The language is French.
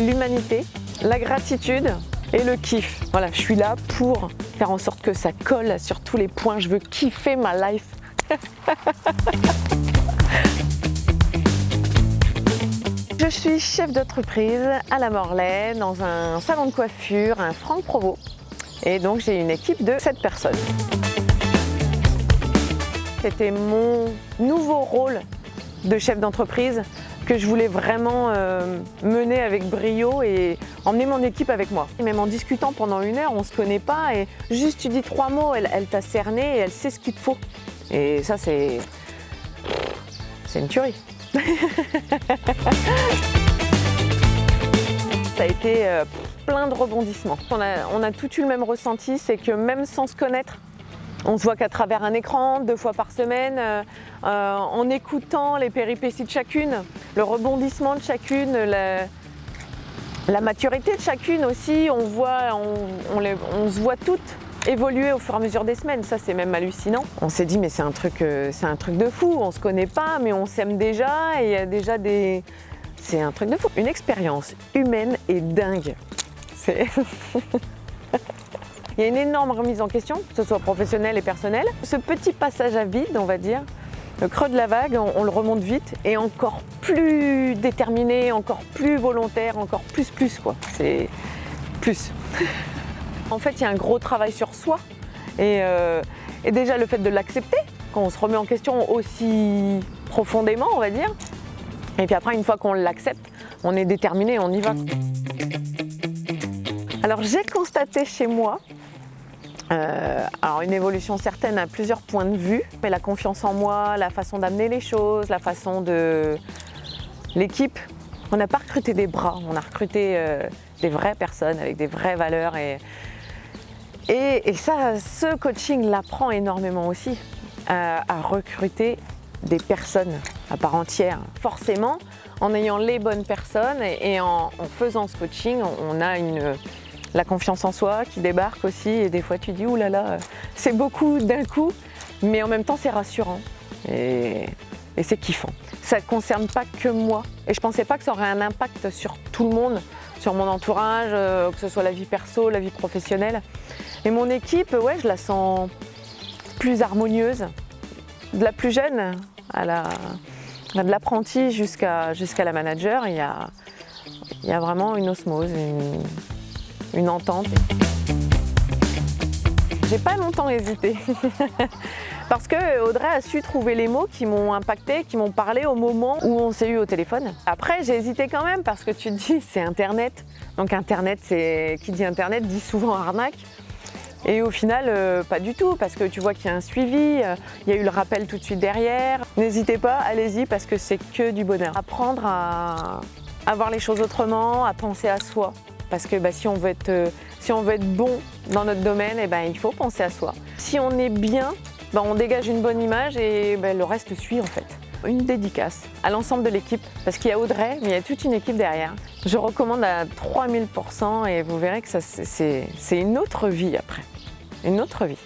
l'humanité, la gratitude et le kiff. Voilà, je suis là pour faire en sorte que ça colle sur tous les points. Je veux kiffer ma life. Je suis chef d'entreprise à La Morlaye dans un salon de coiffure, un Franck Provost. Et donc j'ai une équipe de 7 personnes. C'était mon nouveau rôle de chef d'entreprise que je voulais vraiment mener avec brio et emmener mon équipe avec moi. Et même en discutant pendant 1 heure, on ne se connaît pas et juste tu dis 3 mots, elle t'a cerné et elle sait ce qu'il te faut. Et ça c'est une tuerie. Ça a été plein de rebondissements. On a tout eu le même ressenti, c'est que même sans se connaître, on se voit qu'à travers un écran, 2 fois par semaine, en écoutant les péripéties de chacune, le rebondissement de chacune, la maturité de chacune aussi, on se voit toutes évoluer au fur et à mesure des semaines. Ça, c'est même hallucinant. On s'est dit, mais c'est un truc de fou, on se connaît pas, mais on s'aime déjà et il y a déjà des... C'est un truc de fou. Une expérience humaine et dingue. Il y a une énorme remise en question, que ce soit professionnelle et personnelle. Ce petit passage à vide, on va dire, le creux de la vague, on le remonte vite et encore plus déterminé, encore plus volontaire, encore plus quoi. C'est plus. En fait, il y a un gros travail sur soi et déjà le fait de l'accepter, quand on se remet en question aussi profondément, on va dire. Et puis après, une fois qu'on l'accepte, on est déterminé, on y va. Alors j'ai constaté chez moi une évolution certaine à plusieurs points de vue, mais la confiance en moi, la façon d'amener les choses, la façon de... L'équipe, on n'a pas recruté des bras, on a recruté des vraies personnes avec des vraies valeurs et ça, ce coaching l'apprend énormément aussi à recruter des personnes à part entière. Forcément, en ayant les bonnes personnes et en faisant ce coaching, on a la confiance en soi qui débarque aussi et des fois tu dis ouh là là, c'est beaucoup d'un coup, mais en même temps c'est rassurant et c'est kiffant. Ça ne concerne pas que moi et je pensais pas que ça aurait un impact sur tout le monde, sur mon entourage, que ce soit la vie perso, la vie professionnelle. Et mon équipe, ouais, je la sens plus harmonieuse, de la plus jeune de l'apprenti jusqu'à la manager, il y a vraiment une osmose, une entente. J'ai pas longtemps hésité parce que Audrey a su trouver les mots qui m'ont impacté, qui m'ont parlé au moment où on s'est eu au téléphone. Après, j'ai hésité quand même parce que tu te dis c'est Internet. Donc Internet, qui dit Internet dit souvent arnaque. Et au final, pas du tout, parce que tu vois qu'il y a un suivi, il y a eu le rappel tout de suite derrière. N'hésitez pas, allez-y, parce que c'est que du bonheur. Apprendre à voir les choses autrement, à penser à soi. Parce que si on veut être bon dans notre domaine, il faut penser à soi. Si on est bien, on dégage une bonne image et le reste suit en fait. Une dédicace à l'ensemble de l'équipe, parce qu'il y a Audrey, mais il y a toute une équipe derrière. Je recommande à 3000% et vous verrez que c'est une autre vie après. Une autre vie.